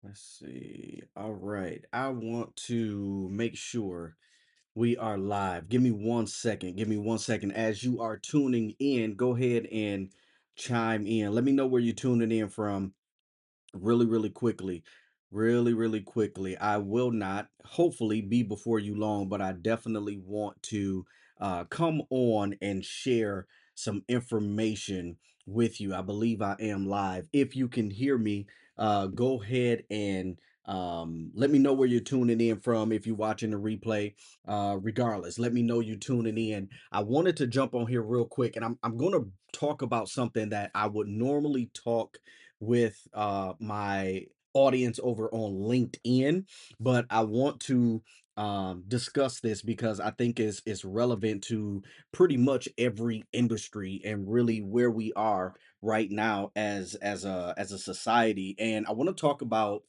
Let's see. All right. I want to make sure we are live. Give me 1 second. Give me 1 second. As you are tuning in, go ahead and chime in. Let me know where you're tuning in from really, really quickly. Really, really quickly. I will not, hopefully, be before you long, but I definitely want to come on and share some information with you. I believe I am live. If you can hear me, go ahead and let me know where you're tuning in from. If you're watching the replay, regardless, let me know you tuning in. I wanted to jump on here real quick, and I'm going to talk about something that I would normally talk with my audience over on LinkedIn, but I want to discuss this because I think is relevant to pretty much every industry and really where we are right now as a society. And I want to talk about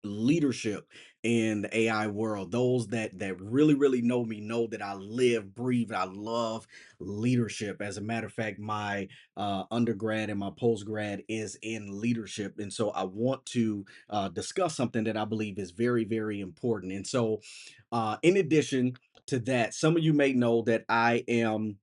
leadership in the AI world. Those that really know me know that I live, breathe, I love leadership. As a matter of fact, my undergrad and my postgrad is in leadership, and so I want to discuss something that I believe is very important. And so, in addition to that, some of you may know that I am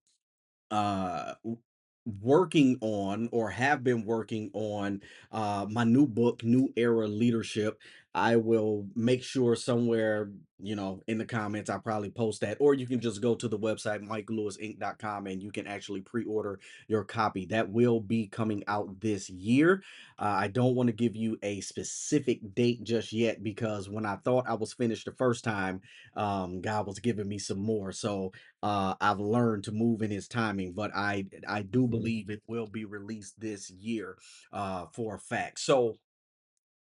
working on or have been working on my new book, New Era Leadership. I will make sure somewhere, in the comments, I probably post that, or you can just go to the website, MikeLewisInc.com, and you can actually pre-order your copy. That will be coming out this year. I don't want to give you a specific date just yet because when I thought I was finished the first time, God was giving me some more. So I've learned to move in his timing, but I do believe it will be released this year for a fact. So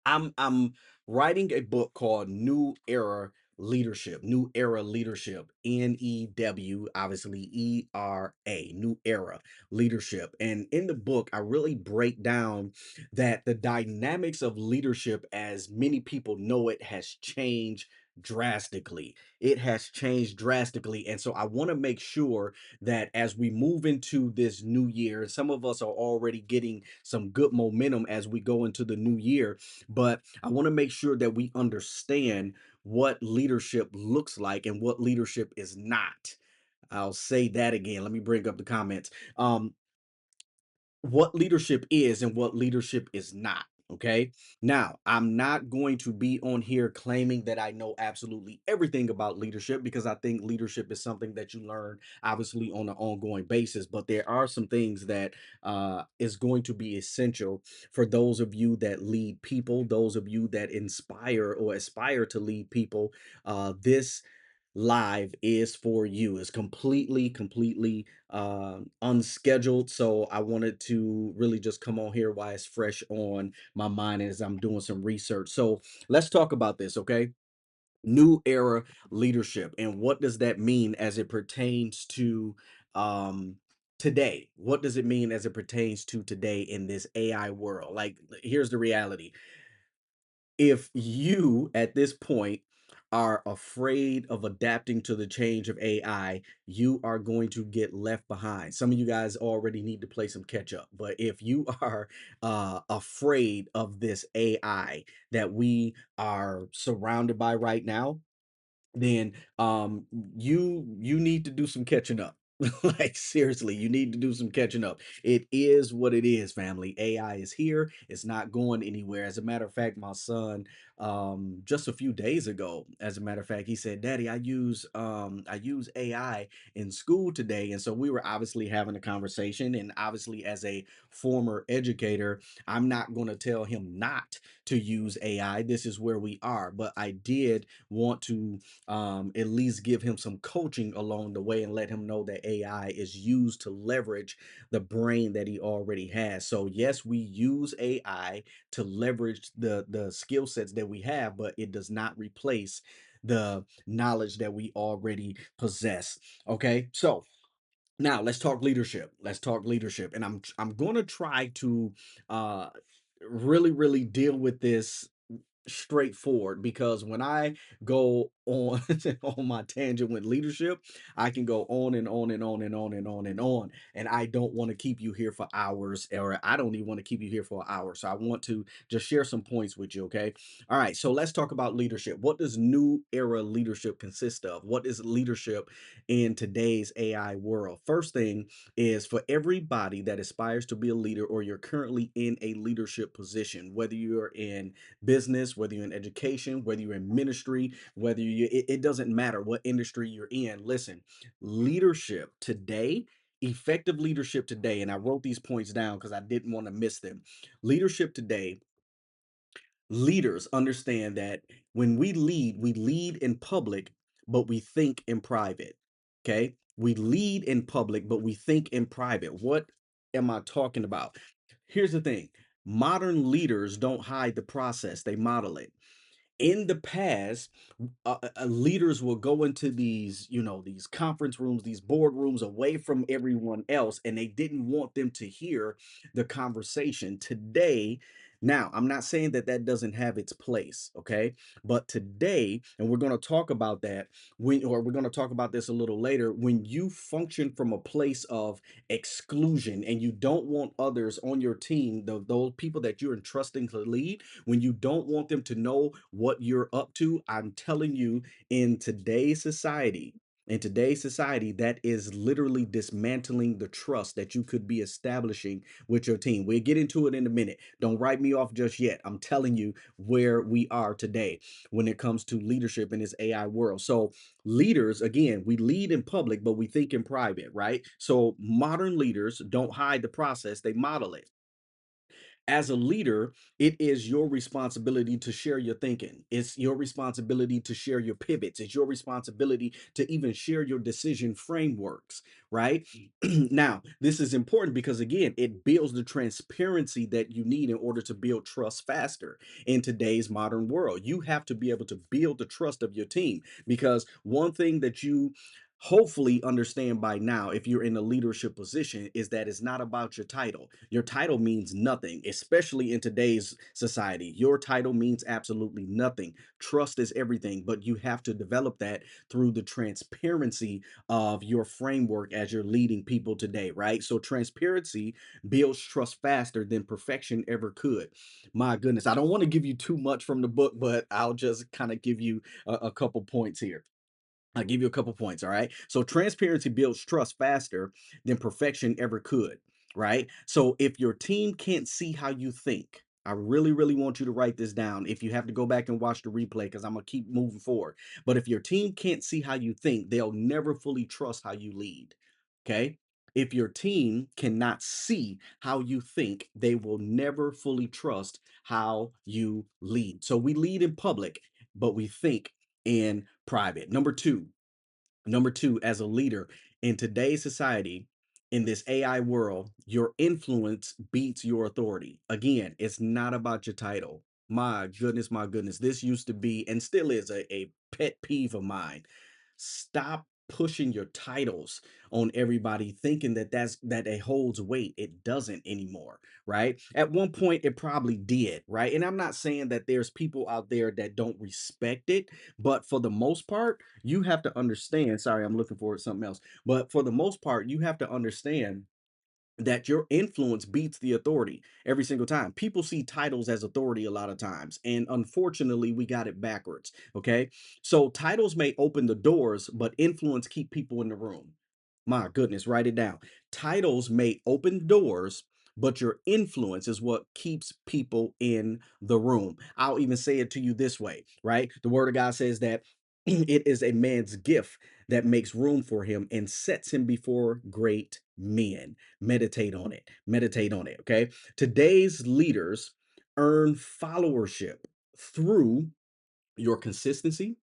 I'm writing a book called New Era Leadership, NEW, obviously ERA, New Era Leadership. And in the book, I really break down that the dynamics of leadership, as many people know it, has changed drastically. It has changed drastically. And so I want to make sure that as we move into this new year, some of us are already getting some good momentum as we go into the new year, but I want to make sure that we understand what leadership looks like and what leadership is not. I'll say that again. Let me bring up the comments. What leadership is and what leadership is not. Okay. Now, I'm not going to be on here claiming that I know absolutely everything about leadership because I think leadership is something that you learn obviously on an ongoing basis. But there are some things that is going to be essential for those of you that lead people, those of you that inspire or aspire to lead people. This live is for you. It's completely unscheduled, so I wanted to really just come on here while it's fresh on my mind as I'm doing some research. So let's talk about this, okay? New era leadership, and what does that mean as it pertains to today? What does it mean as it pertains to today in this AI world? Like, here's the reality: if you at this point are afraid of adapting to the change of AI, you are going to get left behind. Some of you guys already need to play some catch up. But if you are afraid of this AI that we are surrounded by right now, then you need to do some catching up. Like, seriously, you need to do some catching up. It is what it is, family. AI is here. It's not going anywhere. As a matter of fact, my son, just a few days ago, as a matter of fact, he said, "Daddy, I use AI in school today." And so we were obviously having a conversation, and obviously as a former educator, I'm not going to tell him not to use AI. This is where we are. But I did want to at least give him some coaching along the way and let him know that AI is used to leverage the brain that he already has. So yes, we use AI to leverage the skill sets that we have, but it does not replace the knowledge that we already possess. Okay, so now let's talk leadership. Let's talk leadership, and I'm going to try to uh, really deal with this straightforward because when I go on on my tangent with leadership, I can go on and on and on and on and on and on. And I don't want to keep you here for hours, or I don't even want to keep you here for an hour. So I want to just share some points with you. Okay. All right. So let's talk about leadership. What does new era leadership consist of? What is leadership in today's AI world? First thing is for everybody that aspires to be a leader or you're currently in a leadership position, whether you're in business, whether you're in education, whether you're in ministry, whether it doesn't matter what industry you're in. Listen, leadership today, effective leadership today, and I wrote these points down because I didn't want to miss them. Leadership today, leaders understand that when we lead in public, but we think in private. Okay. We lead in public, but we think in private. What am I talking about? Here's the thing: modern leaders don't hide the process, they model it. In the past, leaders will go into these, these conference rooms, these boardrooms away from everyone else, and they didn't want them to hear the conversation. Today, now, I'm not saying that that doesn't have its place, okay? But today, and we're going to talk about that or we're going to talk about this a little later, when you function from a place of exclusion and you don't want others on your team, those people that you're entrusting to lead, when you don't want them to know what you're up to, I'm telling you, in today's society, that is literally dismantling the trust that you could be establishing with your team. We'll get into it in a minute. Don't write me off just yet. I'm telling you where we are today when it comes to leadership in this AI world. So, leaders, again, we lead in public, but we think in private, right? So, modern leaders don't hide the process, they model it. As a leader, it is your responsibility to share your thinking. It's your responsibility to share your pivots. It's your responsibility to even share your decision frameworks, right? Now, this is important because, again, it builds the transparency that you need in order to build trust faster in today's modern world. You have to be able to build the trust of your team because one thing that you hopefully understand by now, if you're in a leadership position, is that it's not about your title. Your title means nothing, especially in today's society. Your title means absolutely nothing. Trust is everything, but you have to develop that through the transparency of your framework as you're leading people today, right? So transparency builds trust faster than perfection ever could. My goodness, I don't want to give you too much from the book, but I'll just kind of give you a couple points here. I'll give you a couple points. All right. So transparency builds trust faster than perfection ever could. Right. So if your team can't see how you think, I really, really want you to write this down. If you have to go back and watch the replay, because I'm going to keep moving forward. But if your team can't see how you think, they'll never fully trust how you lead. Okay. If your team cannot see how you think, they will never fully trust how you lead. So we lead in public, but we think in private. Number two, as a leader in today's society, in this AI world, your influence beats your authority. Again, it's not about your title. My goodness, my goodness. This used to be and still is a pet peeve of mine. Stop pushing your titles on everybody thinking that it holds weight. It doesn't anymore, right? At one point it probably did, right? And I'm not saying that there's people out there that don't respect it, but for the most part, you have to understand. Sorry, I'm looking for something else. But for the most part, you have to understand that your influence beats the authority every single time. People see titles as authority a lot of times, and unfortunately, we got it backwards. Okay, so titles may open the doors, but influence keep people in the room. My goodness, write it down. Titles may open doors, but your influence is what keeps people in the room. I'll even say it to you this way, right? The word of God says that it is a man's gift that makes room for him and sets him before great men. Meditate on it. Meditate on it. Okay. Today's leaders earn followership through your consistency,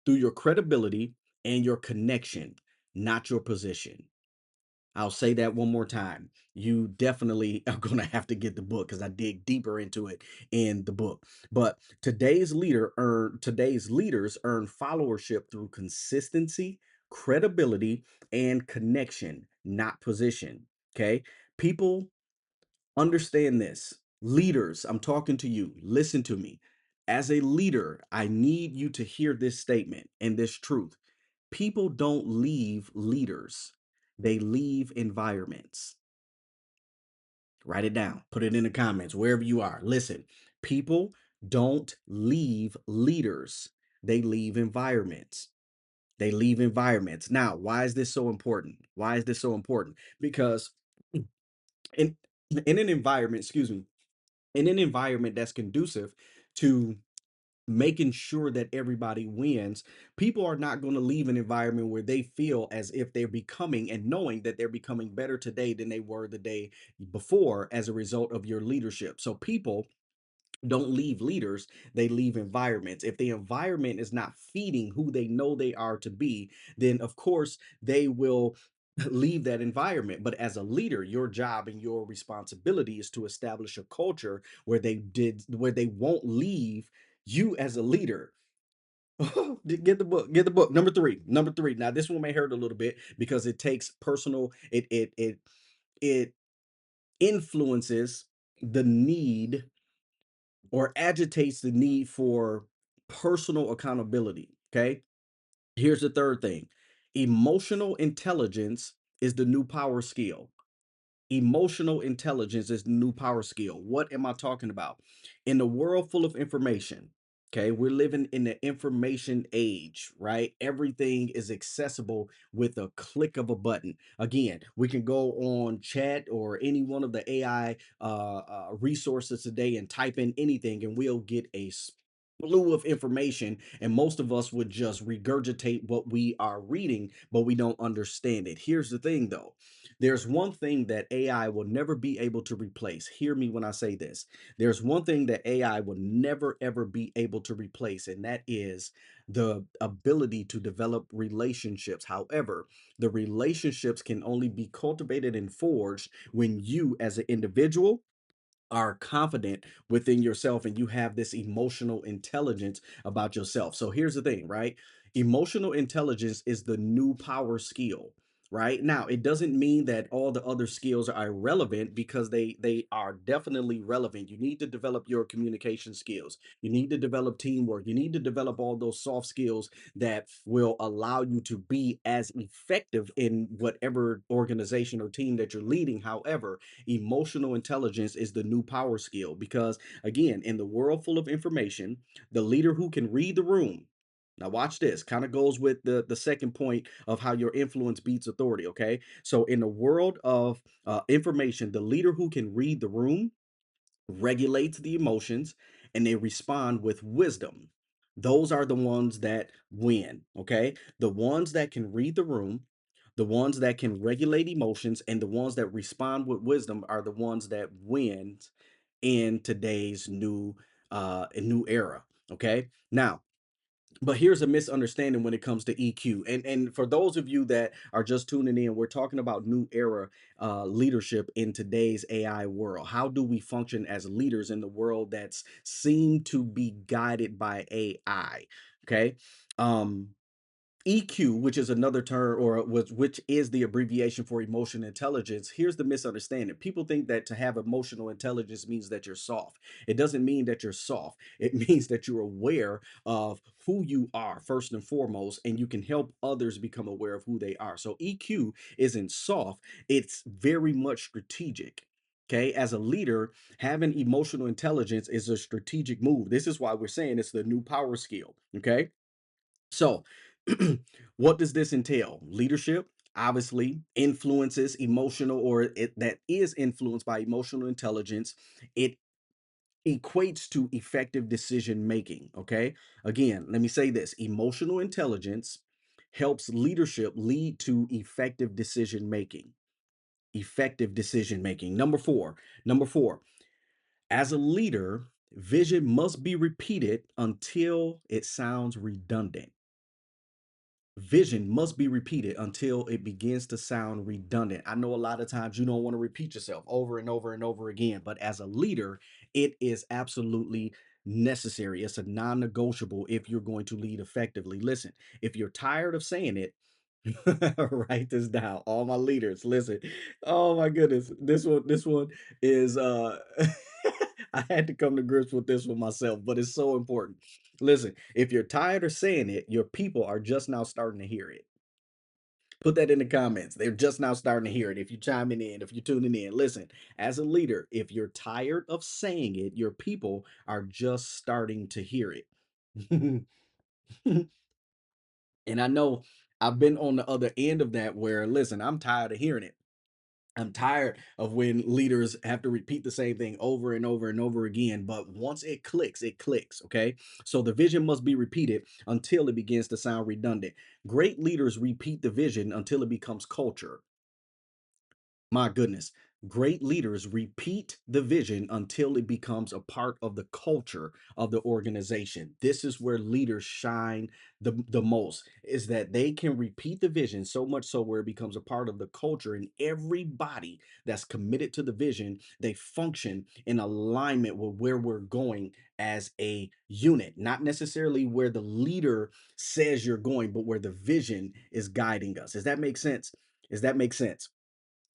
through your credibility, and your connection, not your position. I'll say that one more time. You definitely are going to have to get the book because I dig deeper into it in the book. But today's leaders earn followership through consistency, credibility, and connection, not position. Okay? People understand this. Leaders, I'm talking to you. Listen to me. As a leader, I need you to hear this statement and this truth. People don't leave leaders, they leave environments. Write it down, put it in the comments, wherever you are. Listen, people don't leave leaders, they leave environments. They leave environments. Now, why is this so important? Why is this so important? Because in in an environment, excuse me, in an environment that's conducive to making sure that everybody wins, people are not going to leave an environment where they feel as if they're becoming and knowing that they're becoming better today than they were the day before as a result of your leadership. So people don't leave leaders, they leave environments. If the environment is not feeding who they know they are to be, then of course they will leave that environment. But as a leader, your job and your responsibility is to establish a culture where they won't leave you as a leader. Get the book, get the book. Number three. Now this one may hurt a little bit because it takes personal, it influences the need or agitates the need for personal accountability. Okay. Here's the third thing: emotional intelligence is the new power skill. Emotional intelligence is the new power skill. What am I talking about? In the world full of information, okay, we're living in the information age, right? Everything is accessible with a click of a button. Again, we can go on chat or any one of the AI resources today and type in anything, and we'll get a slew of information. And most of us would just regurgitate what we are reading, but we don't understand it. Here's the thing, though: there's one thing that AI will never be able to replace. Hear me when I say this. There's one thing that AI will never, ever be able to replace, and that is the ability to develop relationships. However, the relationships can only be cultivated and forged when you, as an individual, are confident within yourself and you have this emotional intelligence about yourself. So here's the thing, right? Emotional intelligence is the new power skill. Right now, it doesn't mean that all the other skills are irrelevant, because they are definitely relevant. You need to develop your communication skills. You need to develop teamwork. You need to develop all those soft skills that will allow you to be as effective in whatever organization or team that you're leading. However, emotional intelligence is the new power skill, because again, in the world full of information, the leader who can read the room. Now watch this, kind of goes with the second point of how your influence beats authority. Okay, so in the world of information, the leader who can read the room regulates the emotions, and they respond with wisdom. Those are the ones that win, okay? The ones that can read the room, the ones that can regulate emotions, and the ones that respond with wisdom are the ones that win in today's new era, okay? Now, but here's a misunderstanding when it comes to EQ. And for those of you that are just tuning in, we're talking about new era leadership in today's AI world. How do we function as leaders in the world that's seemed to be guided by AI? Okay. Um, EQ, which is another term, or which is the abbreviation for emotional intelligence. Here's the misunderstanding. People think that to have emotional intelligence means that you're soft. It doesn't mean that you're soft. It means that you're aware of who you are first and foremost, and you can help others become aware of who they are. So EQ isn't soft, it's very much strategic. Okay, as a leader, having emotional intelligence is a strategic move. This is why we're saying it's the new power skill. Okay, so, what does this entail? Leadership, obviously, influences emotional, or that is influenced by emotional intelligence. It equates to effective decision making. Okay. Again, let me say this: emotional intelligence helps leadership lead to effective decision making. Effective decision making. Number four, as a leader, vision must be repeated until it sounds redundant. Vision must be repeated until it begins to sound redundant. I know a lot of times you don't want to repeat yourself over and over and over again, but as a leader, it is absolutely necessary. It's a non negotiable if you're going to lead effectively. Listen, if you're tired of saying it, write this down. All my leaders, listen. Oh my goodness. This one is I had to come to grips with this for myself, but it's so important. Listen, if you're tired of saying it, your people are just now starting to hear it. Put that in the comments. They're just now starting to hear it. If you're chiming in, if you're tuning in, listen, as a leader, if you're tired of saying it, your people are just starting to hear it. And I know I've been on the other end of that where, listen, I'm tired of hearing it. I'm tired of when leaders have to repeat the same thing over and over and over again. But once it clicks, it clicks. Okay. So the vision must be repeated until it begins to sound redundant. Great leaders repeat the vision until it becomes culture. My goodness. Great leaders repeat the vision until it becomes a part of the culture of the organization. This is where leaders shine the most, is that they can repeat the vision so much so where it becomes a part of the culture, and everybody that's committed to the vision, they function in alignment with where we're going as a unit, not necessarily where the leader says you're going, but where the vision is guiding us. Does that make sense? Does that make sense?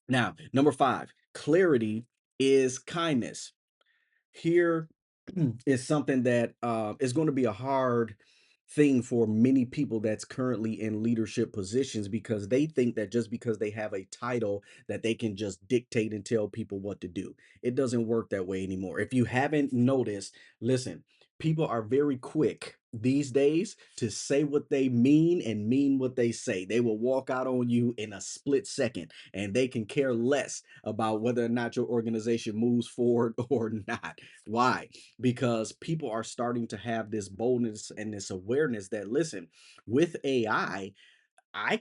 Now, number 5, clarity is kindness. Here is something that is going to be a hard thing for many people that's currently in leadership positions, because they think that just because they have a title that they can just dictate and tell people what to do. It doesn't work that way anymore. If you haven't noticed, listen, people are very quick these days to say what they mean and mean what they say. They will walk out on you in a split second, and they can care less about whether or not your organization moves forward or not. Why? Because people are starting to have this boldness and this awareness that, listen, with I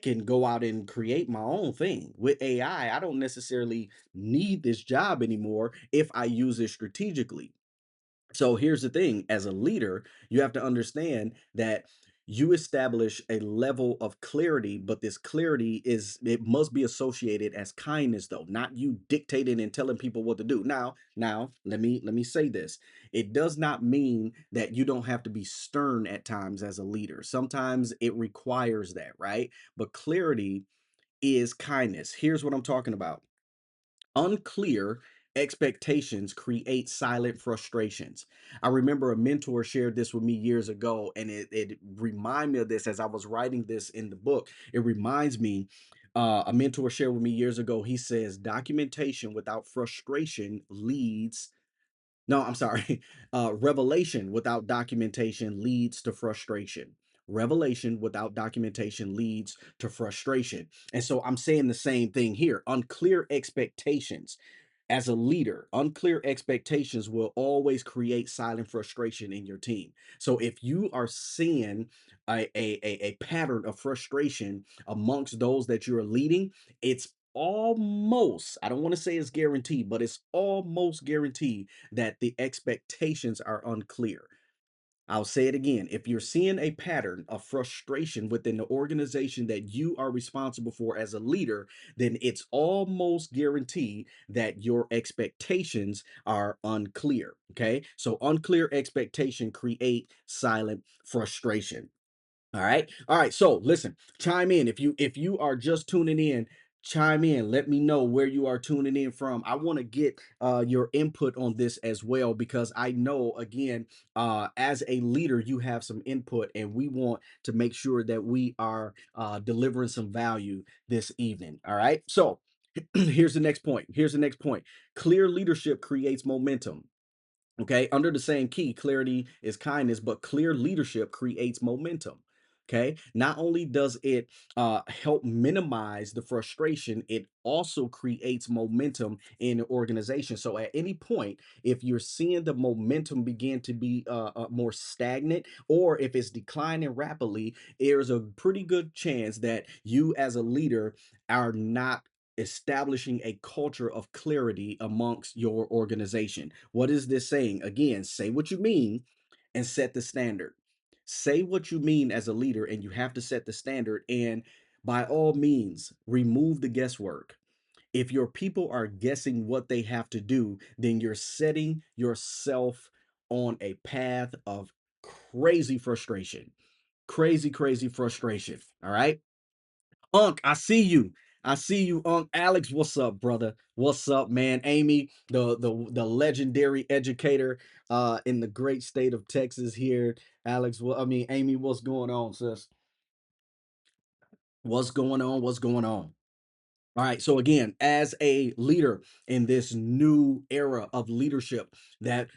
can go out and create my own thing. With AI, I don't necessarily need this job anymore if I use it strategically. So here's the thing, as a leader, you have to understand that you establish a level of clarity, but this clarity is, it must be associated as kindness though, not you dictating and telling people what to do. Now let me say this. It does not mean that you don't have to be stern at times as a leader. Sometimes it requires that, right? But clarity is kindness. Here's what I'm talking about. Unclear expectations create silent frustrations. I remember a mentor shared this with me years ago, and it reminded me of this as I was writing this in the book. It reminds me, a mentor shared with me years ago. He says, documentation without frustration leads, no, I'm sorry. Revelation without documentation leads to frustration. Revelation without documentation leads to frustration. And so I'm saying the same thing here. Unclear expectations. As a leader, unclear expectations will always create silent frustration in your team. So if you are seeing a pattern of frustration amongst those that you're leading, it's almost, I don't want to say it's guaranteed, but it's almost guaranteed that the expectations are unclear. I'll say it again. If you're seeing a pattern of frustration within the organization that you are responsible for as a leader, then it's almost guaranteed that your expectations are unclear. Okay. So unclear expectation create silent frustration. All right. All right. So listen, chime in. If you are just tuning in, chime in. Let me know where you are tuning in from. I want to get your input on this as well, because I know, again, as a leader, you have some input, and we want to make sure that we are delivering some value this evening. All right. So here's the next point. Here's the next point. Clear leadership creates momentum. Okay, under the same key, clarity is kindness, but clear leadership creates momentum. Okay, not only does it help minimize the frustration, it also creates momentum in the organization. So, at any point, if you're seeing the momentum begin to be more stagnant, or if it's declining rapidly, there's a pretty good chance that you, as a leader, are not establishing a culture of clarity amongst your organization. What is this saying? Again, say what you mean and set the standard. Say what you mean as a leader, and you have to set the standard. And by all means, remove the guesswork. If your people are guessing what they have to do, then you're setting yourself on a path of crazy frustration. Crazy, crazy frustration. All right. Unc, I see you. I see you, Alex. What's up, brother? What's up, man? Amy, the legendary educator in the great state of Texas here. Alex, well, I mean, Amy, what's going on, sis? What's going on? What's going on? All right. So again, as a leader in this new era of leadership that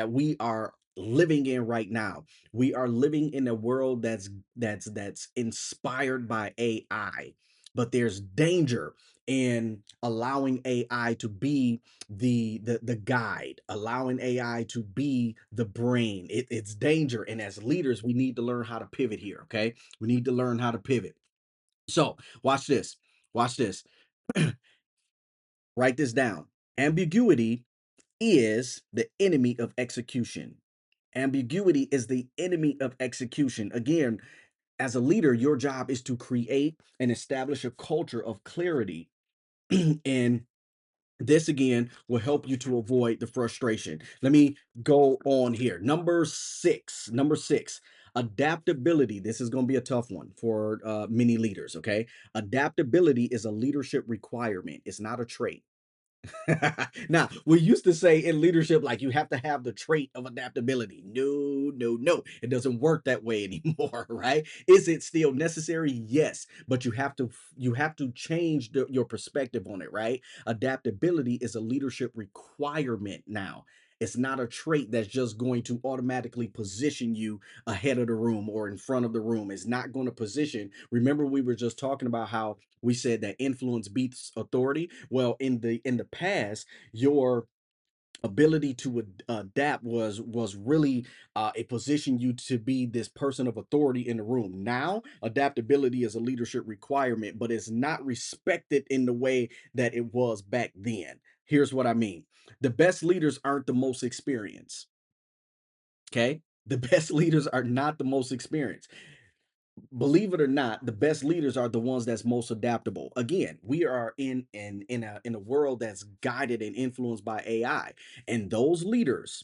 we are living in right now, we are living in a world that's inspired by AI. But there's danger in allowing AI to be the guide, allowing AI to be the brain. It's danger. And as leaders, we need to learn how to pivot here. Okay. We need to learn how to pivot. So watch this. Watch this. Write this down. Ambiguity is the enemy of execution. Ambiguity is the enemy of execution. Again, as a leader, your job is to create and establish a culture of clarity. And this again will help you to avoid the frustration. Let me go on here. Number six, adaptability. This is going to be a tough one for many leaders. Okay. Adaptability is a leadership requirement, it's not a trait. Now, we used to say in leadership, like you have to have the trait of adaptability. No, no, no. It doesn't work that way anymore, right? Is it still necessary? Yes, but you have to change your perspective on it, right? Adaptability is a leadership requirement now. It's not a trait that's just going to automatically position you ahead of the room or in front of the room. It's not going to position. Remember, we were just talking about how we said that influence beats authority. Well, in the past, your ability to adapt was really a position you to be this person of authority in the room. Now adaptability is a leadership requirement, but it's not respected in the way that it was back then. Here's what I mean. The best leaders aren't the most experienced. Okay, the best leaders are not the most experienced. Believe it or not, the best leaders are the ones that's most adaptable. Again, we are in a world that's guided and influenced by AI. And those leaders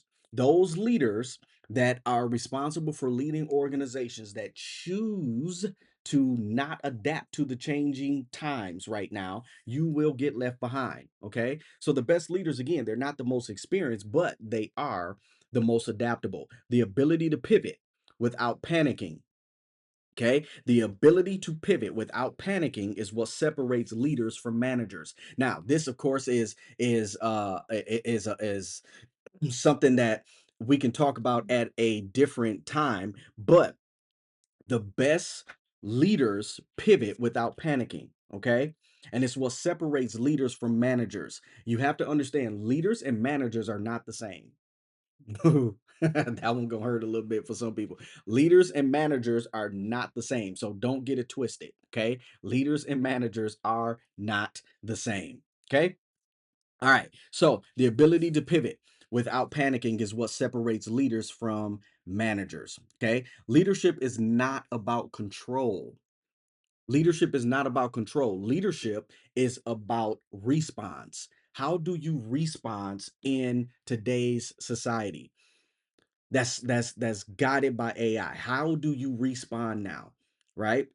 that are responsible for leading organizations that choose to not adapt to the changing times right now, you will get left behind. Okay. So the best leaders, again, they're not the most experienced, but they are the most adaptable. The ability to pivot without panicking. Okay. The ability to pivot without panicking is what separates leaders from managers. Now, this, of course, is something that we can talk about at a different time, but the best leaders pivot without panicking. Okay. And it's what separates leaders from managers. You have to understand leaders and managers are not the same. Ooh, that one gonna hurt a little bit for some people. Leaders and managers are not the same, so don't get it twisted. Okay, leaders and managers are not the same. Okay, all right. So the ability to pivot without panicking is what separates leaders from managers. Okay, leadership is not about control. Leadership is not about control. Leadership is about response. How do you respond in today's society? That's guided by AI. How do you respond now? Right?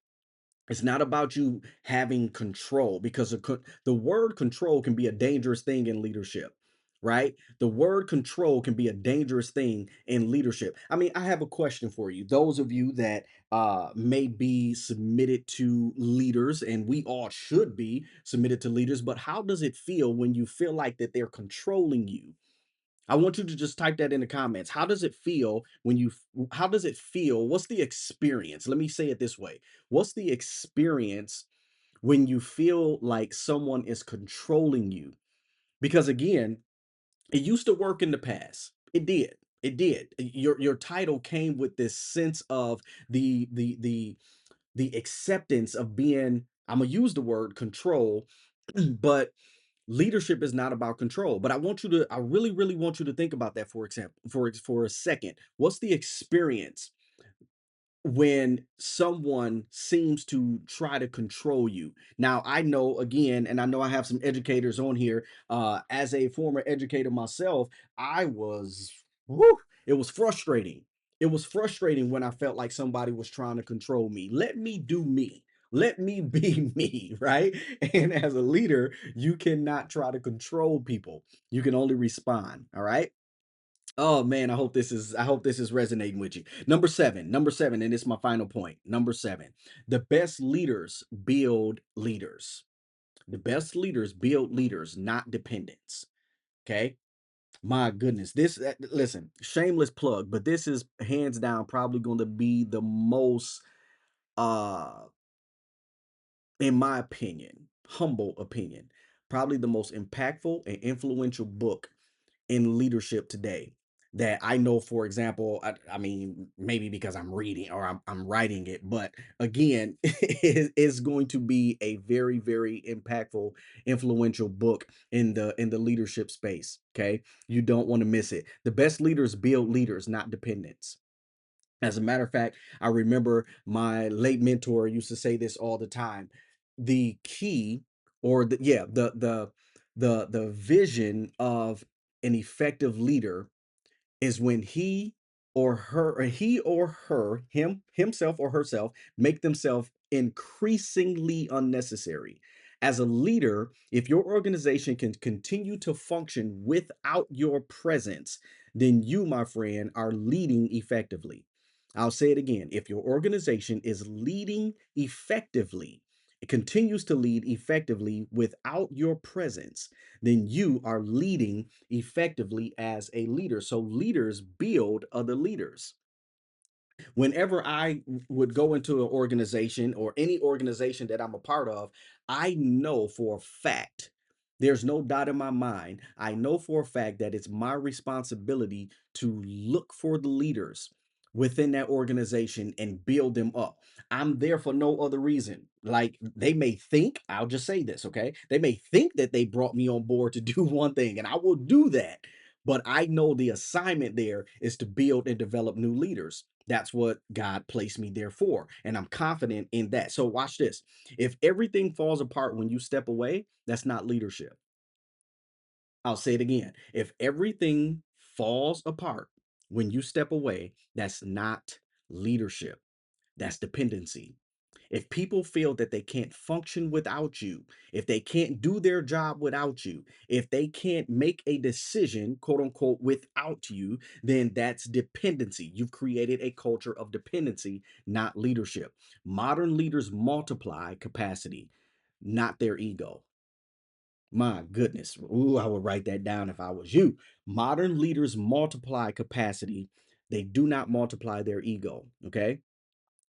It's not about you having control because the word control can be a dangerous thing in leadership, right? The word control can be a dangerous thing in leadership. I mean, I have a question for you. Those of you that may be submitted to leaders, and we all should be submitted to leaders, but how does it feel when you feel like that they're controlling you? I want you to just type that in the comments. How does it feel when how does it feel? What's the experience? Let me say it this way. What's the experience when you feel like someone is controlling you? Because again, it used to work in the past. It did. It did. Your title came with this sense of the acceptance of being, I'm gonna use the word control, but leadership is not about control. But I really really want you to think about that for example for a second. What's the experience when someone seems to try to control you? Now I know, again, and I know I have some educators on here, as a former educator myself, I was whew, it was frustrating. It was frustrating when I felt like somebody was trying to control me. Let me do me. Let me be me, right? And as a leader, you cannot try to control people. You can only respond. All right. Oh man, I hope this is resonating with you. Number 7, and it's my final point. Number 7. The best leaders build leaders. The best leaders build leaders, not dependents. Okay? My goodness. Listen, shameless plug, but this is hands down probably going to be the most uh in my opinion, humble opinion, probably the most impactful and influential book in leadership today that I know, for example, I mean, maybe because I'm reading or I'm writing it, but again, it's going to be a very, very impactful, influential book in the leadership space. Okay. You don't want to miss it. The best leaders build leaders, not dependents. As a matter of fact, I remember my late mentor used to say this all the time. The key or the yeah, the vision of an effective leader is when himself or herself make themselves increasingly unnecessary. As a leader, if your organization can continue to function without your presence, then you, my friend, are leading effectively. I'll say it again. If your organization is leading effectively, it continues to lead effectively without your presence, then you are leading effectively as a leader. So leaders build other leaders. Whenever would go into an organization or any organization that I'm a part of, I know for a fact, there's no doubt in my mind, I know for a fact that it's my responsibility to look for the leaders within that organization and build them up. I'm there for no other reason. Like they may think, I'll just say this, okay? They may think that they brought me on board to do one thing, and I will do that. But I know the assignment there is to build and develop new leaders. That's what God placed me there for. And I'm confident in that. So, watch this. If everything falls apart when you step away, that's not leadership. I'll say it again. If everything falls apart when you step away, that's not leadership, that's dependency. If people feel that they can't function without you, if they can't do their job without you, if they can't make a decision, quote unquote, without you, then that's dependency. You've created a culture of dependency, not leadership. Modern leaders multiply capacity, not their ego. My goodness. Ooh, I would write that down if I was you. Modern leaders multiply capacity, they do not multiply their ego. Okay.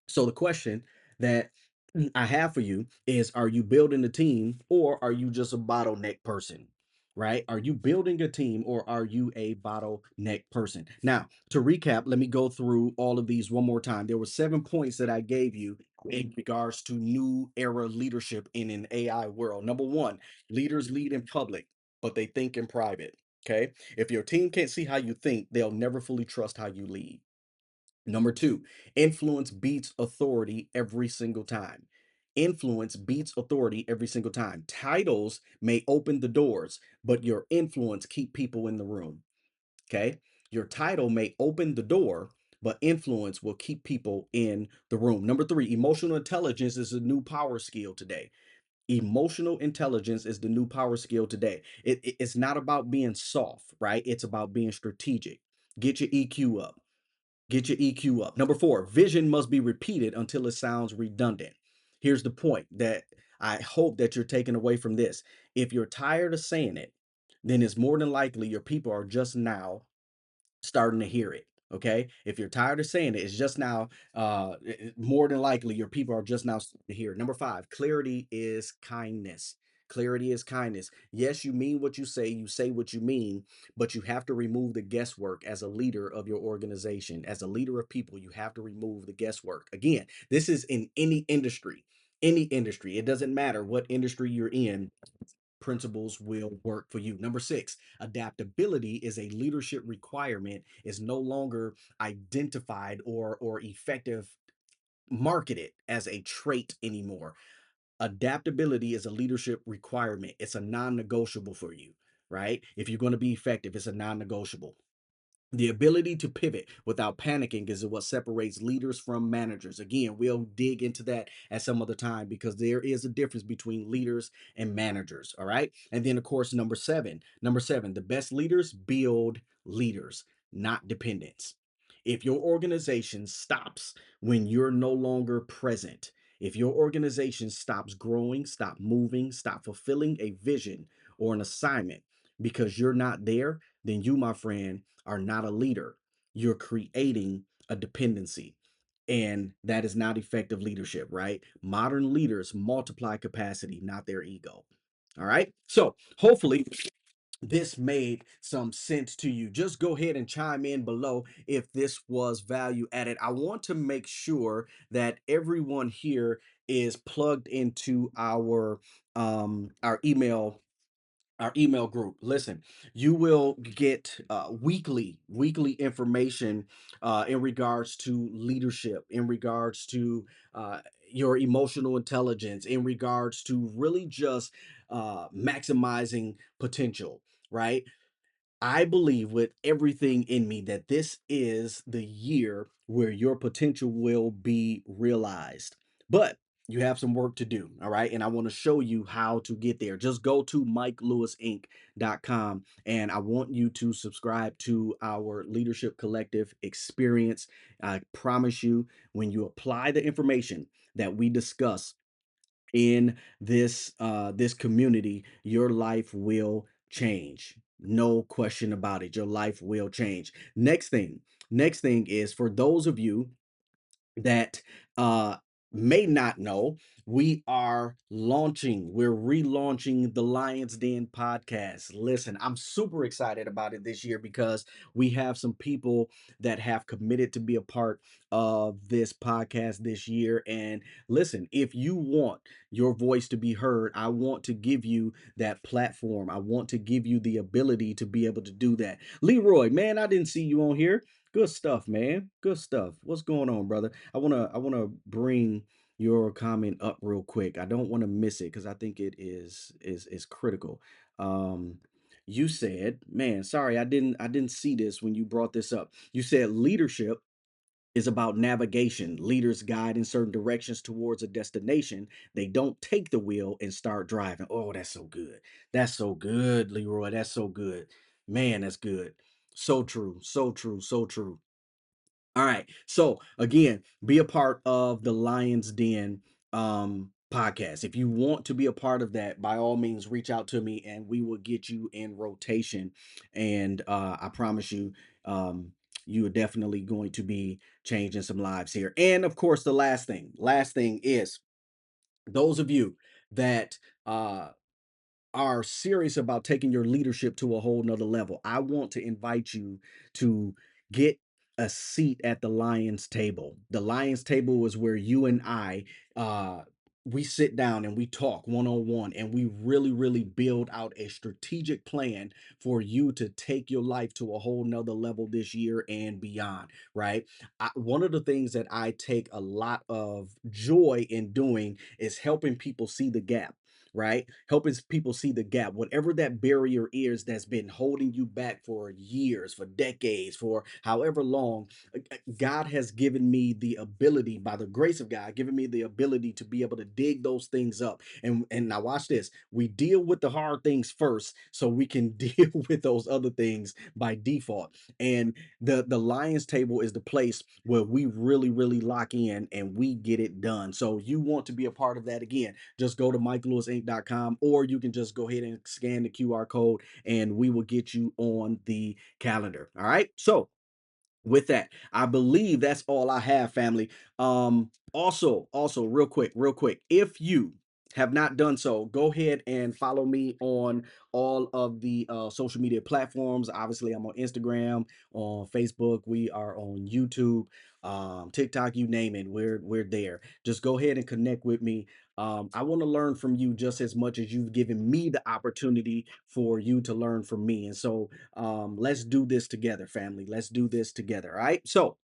So the question that I have for you is, are you building a team or are you just a bottleneck person? Right? Are you building a team or are you a bottleneck person? Now, to recap, let me go through all of these one more time. There were 7 points that I gave you in regards to new era leadership in an AI world. Number 1, leaders lead in public, but they think in private. Okay? If your team can't see how you think, they'll never fully trust how you lead. Number 2, influence beats authority every single time. Influence beats authority every single time. Titles may open the doors, but your influence keep people in the room. Okay? Your title may open the door, but influence will keep people in the room. Number 3, emotional intelligence is a new power skill today. Emotional intelligence is the new power skill today. It's not about being soft, right? It's about being strategic. Get your EQ up. Get your EQ up. Number 4, vision must be repeated until it sounds redundant. Here's the point that I hope that you're taking away from this. If you're tired of saying it, then it's more than likely your people are just now starting to hear it. Okay. If you're tired of saying it, it's just now, more than likely your people are just now starting to hear it. Number 5, clarity is kindness. Clarity is kindness. Yes, you mean what you say what you mean, but you have to remove the guesswork as a leader of your organization. As a leader of people, you have to remove the guesswork. Again, this is in any industry. Any industry. It doesn't matter what industry you're in, principles will work for you. Number 6, adaptability is a leadership requirement, is no longer identified or effective marketed as a trait anymore. Adaptability is a leadership requirement. It's a non-negotiable for you, right? If you're going to be effective, it's a non-negotiable. The ability to pivot without panicking is what separates leaders from managers. Again, we'll dig into that at some other time because there is a difference between leaders and managers. All right. And then, of course, number seven, the best leaders build leaders, not dependents. If your organization stops when you're no longer present, if your organization stops growing, stop moving, stop fulfilling a vision or an assignment because you're not there, then you, my friend, are not a leader. You're creating a dependency. And that is not effective leadership, right? Modern leaders multiply capacity, not their ego. All right. So hopefully this made some sense to you. Just go ahead and chime in below if this was value added. I want to make sure that everyone here is plugged into our email group. Listen, you will get weekly information in regards to leadership, in regards to uh, your emotional intelligence, in regards to really just maximizing potential, right? I believe with everything in me that this is the year where your potential will be realized. But you have some work to do, all right? And I want to show you how to get there. Just go to MikeLewisInc.com and I want you to subscribe to our Leadership Collective experience. I promise you, when you apply the information that we discuss in this community, your life will change. No question about it. Your life will change. Next thing is for those of you that may not know, we're relaunching the Lions Den podcast. Listen, I'm super excited about it this year because we have some people that have committed to be a part of this podcast this year. And listen, if you want your voice to be heard, I want to give you that platform. I want to give you the ability to be able to do that. Leroy, man, I didn't see you on here. Good stuff, man. Good stuff. What's going on, brother? I wanna bring your comment up real quick. I don't want to miss it because I think it is critical. Um, you said, man, sorry, I didn't see this when you brought this up. You said leadership is about navigation. Leaders guide in certain directions towards a destination. They don't take the wheel and start driving. Oh, that's so good. That's so good, Leroy. That's so good. Man, that's good. So true. So true. So true. All right. So again, be a part of the Lions Den podcast. If you want to be a part of that, by all means reach out to me and we will get you in rotation. And I promise you, you are definitely going to be changing some lives here. And of course, the last thing is those of you that are serious about taking your leadership to a whole nother level, I want to invite you to get a seat at the Lions table. The Lions table is where you and I we sit down and we talk one on one and we really, really build out a strategic plan for you to take your life to a whole nother level this year and beyond, right? One of the things that I take a lot of joy in doing is helping people see the gap, right? Helping people see the gap, whatever that barrier is that's been holding you back for years, for decades, for however long. God has given me the ability, by the grace of God, given me the ability to be able to dig those things up. And now watch this. We deal with the hard things first so we can deal with those other things by default. And the Lions table is the place where we really, really lock in and we get it done. So you want to be a part of that, again, just go to MikeLewisInc.com, or you can just go ahead and scan the QR code and we will get you on the calendar. All right. So with that, I believe that's all I have, family. Also, real quick, if you have not done so, go ahead and follow me on all of the social media platforms. Obviously, I'm on Instagram, on Facebook, we are on YouTube, TikTok, you name it, we're there. Just go ahead and connect with me. I want to learn from you just as much as you've given me the opportunity for you to learn from me. And so let's do this together, family. Let's do this together. All right. So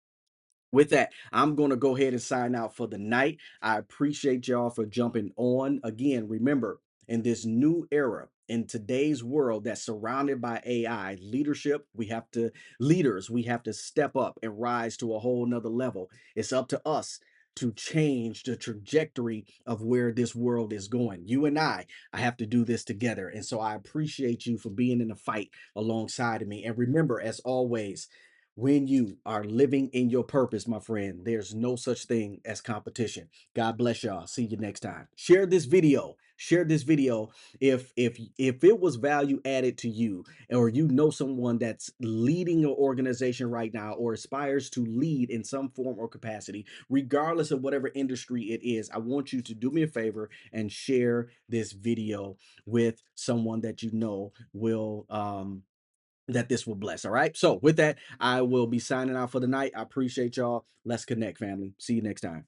with that, I'm going to go ahead and sign out for the night. I appreciate y'all for jumping on. Again, remember, in this new era, in today's world that's surrounded by AI, leaders, we have to step up and rise to a whole nother level. It's up to us to change the trajectory of where this world is going. You and I have to do this together. And so I appreciate you for being in the fight alongside of me. And remember, as always, when you are living in your purpose, my friend, there's no such thing as competition. God bless y'all. See you next time. Share this video. Share this video if it was value added to you, or you know someone that's leading an organization right now or aspires to lead in some form or capacity, regardless of whatever industry it is. I want you to do me a favor and share this video with someone that you know will that this will bless. All right. So with that, I will be signing out for the night. I appreciate y'all. Let's connect, family. See you next time.